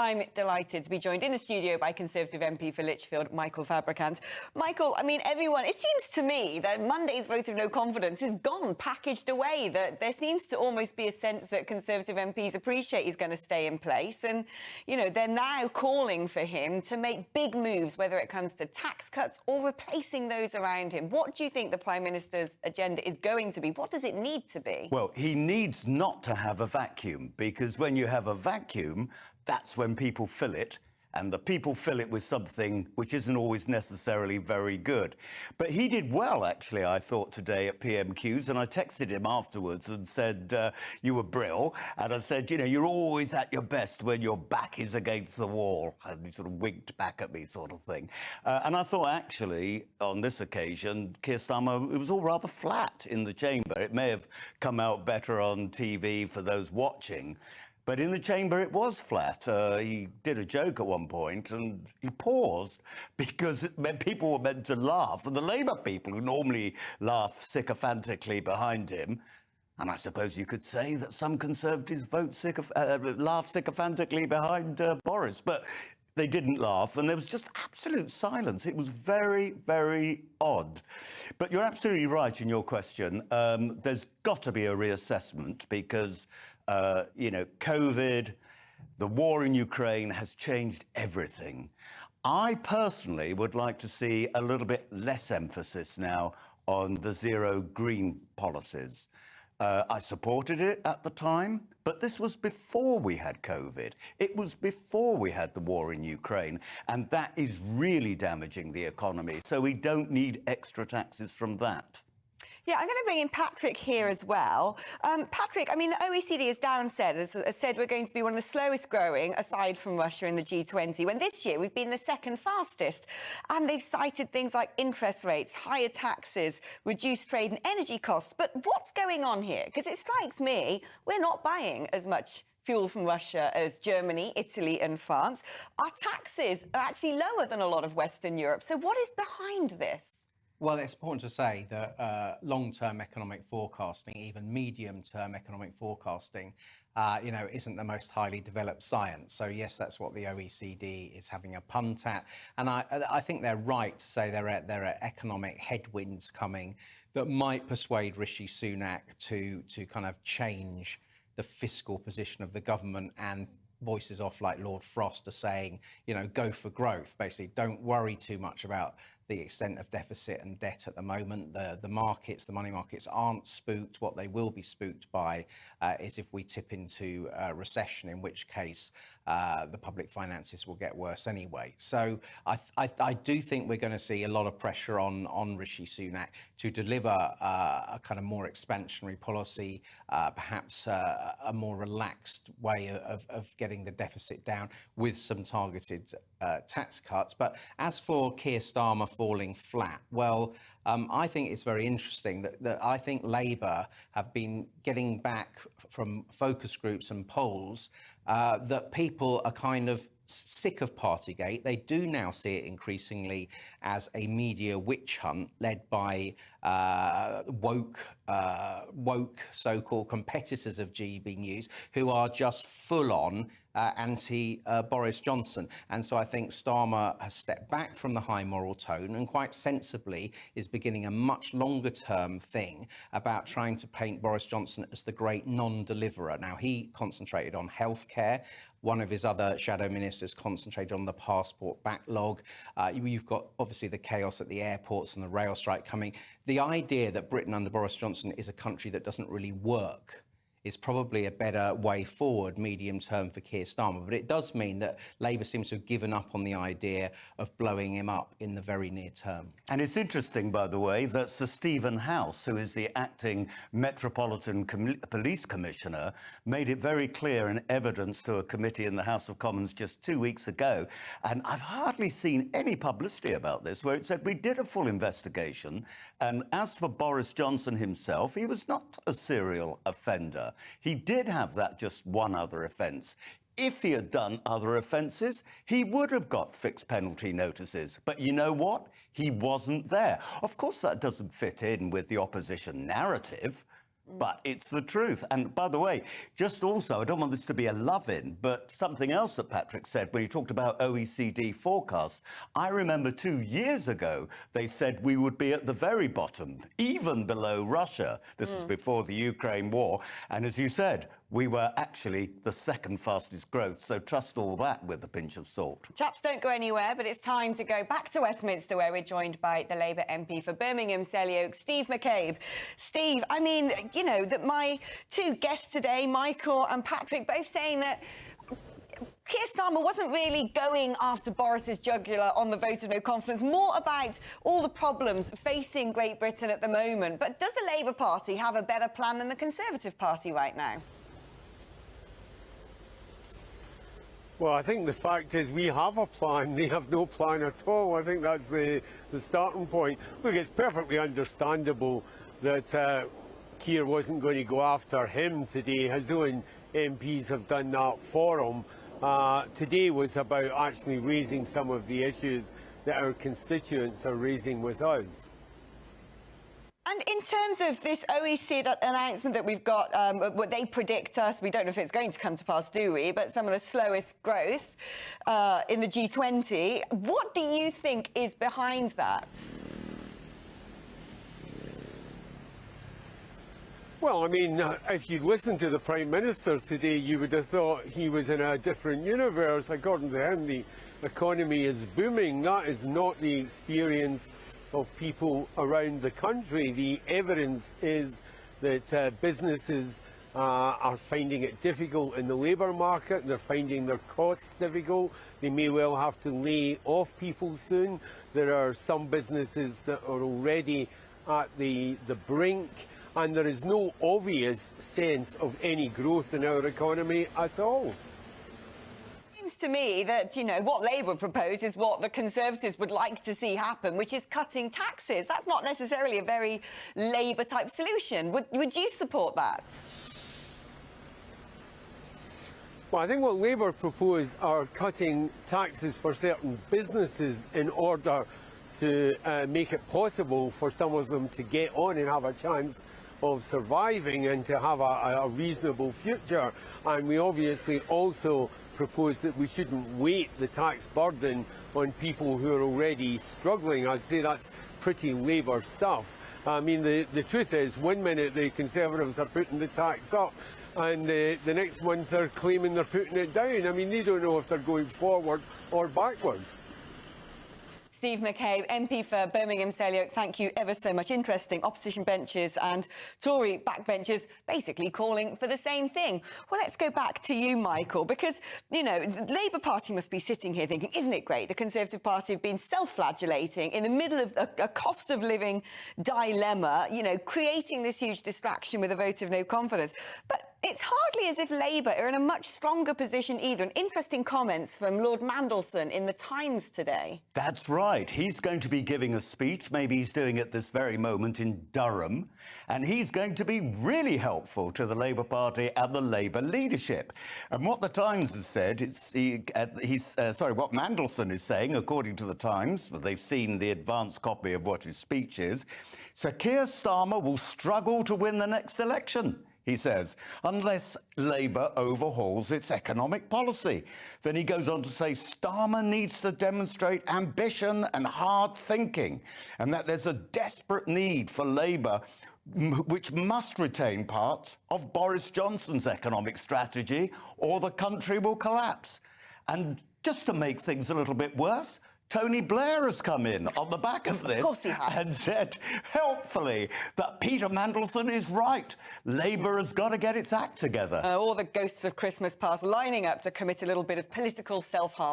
I'm delighted to be joined in the studio by Conservative MP for Lichfield, Michael Fabricant. Michael, I mean, everyone, it seems to me that Monday's vote of no confidence is gone, packaged away, that there seems to almost be a sense that Conservative MPs appreciate he's going to stay in place. And, you know, they're now calling for him to make big moves, whether it comes to tax cuts or replacing those around him. What do you think the Prime Minister's agenda is going to be? What does it need to be? Well, he needs not to have a vacuum, because when you have a vacuum, that's when people fill it, and the people fill it with something which isn't always necessarily very good. But he did well, actually, I thought, today at PMQs, and I texted him afterwards and said, you were brill, and I said, you know, you're always at your best when your back is against the wall, and he sort of winked back at me, sort of thing. And I thought, actually, on this occasion, Keir Starmer, it was all rather flat in the chamber. It may have come out better on TV for those watching, but in the chamber, it was flat. He did a joke at one point, and he paused because people were meant to laugh. And the Labour people, who normally laugh sycophantically behind him, and I suppose you could say that some Conservatives laugh sycophantically behind Boris, but they didn't laugh, and there was just absolute silence. It was very, very odd. But you're absolutely right in your question. There's got to be a reassessment because you know, COVID, the war in Ukraine has changed everything. I personally would like to see a little bit less emphasis now on the zero green policies. I supported it at the time, but this was before we had COVID. It was before we had the war in Ukraine, and that is really damaging the economy. So we don't need extra taxes from that. Yeah, I'm going to bring in Patrick here as well. Patrick, I mean, the OECD, as Darren said, has said we're going to be one of the slowest growing, aside from Russia, in the G20, when this year we've been the second fastest. And they've cited things like interest rates, higher taxes, reduced trade and energy costs. But what's going on here? Because it strikes me we're not buying as much fuel from Russia as Germany, Italy and France. Our taxes are actually lower than a lot of Western Europe. So what is behind this? Well, it's important to say that long-term economic forecasting, even medium-term economic forecasting, you know, isn't the most highly developed science. So yes, that's what the OECD is having a punt at, and I think they're right to say there are economic headwinds coming that might persuade Rishi Sunak to kind of change the fiscal position of the government, and voices off like Lord Frost are saying, you know, go for growth. Basically, don't worry too much about the extent of deficit and debt at the moment. The markets, the money markets aren't spooked. What they will be spooked by is if we tip into recession, in which case the public finances will get worse anyway. So I do think we're going to see a lot of pressure on Rishi Sunak to deliver a kind of more expansionary policy, perhaps a more relaxed way of getting the deficit down with some targeted tax cuts. But as for Keir Starmer falling flat, well, I think it's very interesting that I think Labour have been getting back from focus groups and polls that people are kind of sick of Partygate. They do now see it increasingly as a media witch hunt led by woke so-called competitors of GB News, who are just full-on anti-Boris Johnson. And so I think Starmer has stepped back from the high moral tone and quite sensibly is beginning a much longer-term thing about trying to paint Boris Johnson as the great non-deliverer. Now, he concentrated on healthcare. One of his other shadow ministers concentrated on the passport backlog. You've got, obviously, the chaos at the airports and the rail strike coming. The idea that Britain under Boris Johnson is a country that doesn't really work is probably a better way forward medium term for Keir Starmer. But it does mean that Labour seems to have given up on the idea of blowing him up in the very near term. And it's interesting, by the way, that Sir Stephen House, who is the acting Metropolitan Police Commissioner, made it very clear in evidence to a committee in the House of Commons just 2 weeks ago. And I've hardly seen any publicity about this, where it said we did a full investigation. And as for Boris Johnson himself, he was not a serial offender. He did have that just one other offence. If he had done other offences, he would have got fixed penalty notices. But you know what? He wasn't there. Of course, that doesn't fit in with the opposition narrative. But it's the truth. And by the way, just also, I don't want this to be a love-in, but something else that Patrick said when he talked about OECD forecasts, I remember 2 years ago, they said we would be at the very bottom, even below Russia. This was before the Ukraine war. And as you said, we were actually the second fastest growth. So trust all that with a pinch of salt. Chaps, don't go anywhere, but it's time to go back to Westminster, where we're joined by the Labour MP for Birmingham, Selly Oak, Steve McCabe. Steve, I mean, you know, that my two guests today, Michael and Patrick, both saying that Keir Starmer wasn't really going after Boris's jugular on the vote of no confidence, more about all the problems facing Great Britain at the moment. But does the Labour Party have a better plan than the Conservative Party right now? Well, I think the fact is we have a plan. They have no plan at all. I think that's the starting point. Look, it's perfectly understandable that Keir wasn't going to go after him today. His own MPs have done that for him. Today was about actually raising some of the issues that our constituents are raising with us. And in terms of this OECD announcement that we've got, what they predict us, we don't know if it's going to come to pass, do we? But some of the slowest growth in the G20. What do you think is behind that? Well, I mean, if you listened to the Prime Minister today, you would have thought he was in a different universe. According to him, the economy is booming. That is not the experience of people around the country. The evidence is that businesses are finding it difficult in the labour market. They're finding their costs difficult. They may well have to lay off people soon. There are some businesses that are already at the brink, and there is no obvious sense of any growth in our economy at all. Seems to me that, you know, what Labour propose is what the Conservatives would like to see happen, which is cutting taxes. That's not necessarily a very Labour-type solution. Would you support that? Well, I think what Labour propose are cutting taxes for certain businesses in order to make it possible for some of them to get on and have a chance of surviving and to have a reasonable future. And we obviously also propose that we shouldn't weight the tax burden on people who are already struggling. I'd say that's pretty Labour stuff. I mean, the truth is, one minute the Conservatives are putting the tax up, and the next month they're claiming they're putting it down. I mean, they don't know if they're going forward or backwards. Steve McCabe, MP for Birmingham, Selly Oak, thank you ever so much. Interesting. Opposition benches and Tory backbenchers basically calling for the same thing. Well, let's go back to you, Michael, because, you know, the Labour Party must be sitting here thinking, isn't it great? The Conservative Party have been self-flagellating in the middle of a cost of living dilemma, you know, creating this huge distraction with a vote of no confidence. But it's hardly as if Labour are in a much stronger position either. And interesting comments from Lord Mandelson in The Times today. That's right. He's going to be giving a speech. Maybe he's doing it this very moment in Durham. And he's going to be really helpful to the Labour Party and the Labour leadership. And what The Times has said, what Mandelson is saying, according to The Times, but they've seen the advanced copy of what his speech is, Sir Keir Starmer will struggle to win the next election, he says, unless Labour overhauls its economic policy. Then he goes on to say Starmer needs to demonstrate ambition and hard thinking, and that there's a desperate need for Labour, which must retain parts of Boris Johnson's economic strategy, or the country will collapse. And just to make things a little bit worse, Tony Blair has come in on the back of this and said, helpfully, that Peter Mandelson is right. Labour has got to get its act together. All the ghosts of Christmas past lining up to commit a little bit of political self-harm.